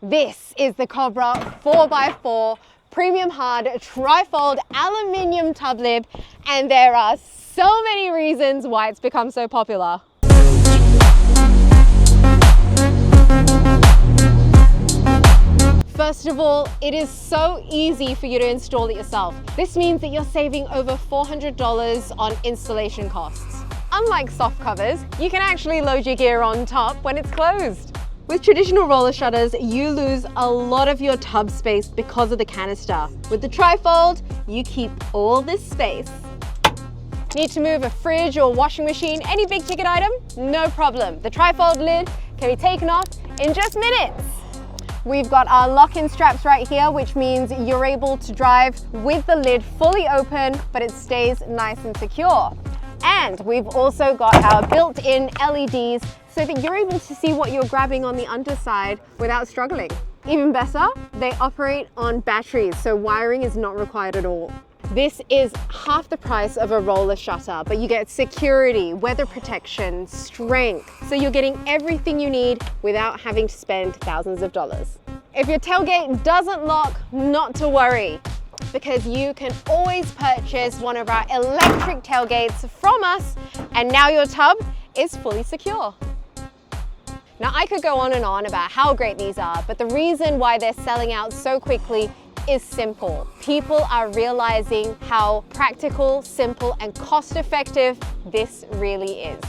This is the Cobra 4x4 premium hard trifold aluminium tub lid, and there are so many reasons why it's become so popular. First of all, it is so easy for you to install it yourself. This means that you're saving over $400 on installation costs. Unlike soft covers, you can actually load your gear on top when it's closed. With traditional roller shutters, you lose a lot of your tub space because of the canister. With the trifold, you keep all this space. Need to move a fridge or washing machine, any big ticket item? No problem. The trifold lid can be taken off in just minutes. We've got our lock-in straps right here, which means you're able to drive with the lid fully open, but it stays nice and secure. And we've also got our built-in LEDs so that you're able to see what you're grabbing on the underside without struggling. Even better, they operate on batteries, so wiring is not required at all. This is half the price of a roller shutter, but you get security, weather protection, strength. So you're getting everything you need without having to spend thousands of dollars. If your tailgate doesn't lock, not to worry, because you can always purchase one of our electric tailgates from us, and now your tub is fully secure. Now, I could go on and on about how great these are, but the reason why they're selling out so quickly is simple. People are realizing how practical, simple, and cost-effective this really is.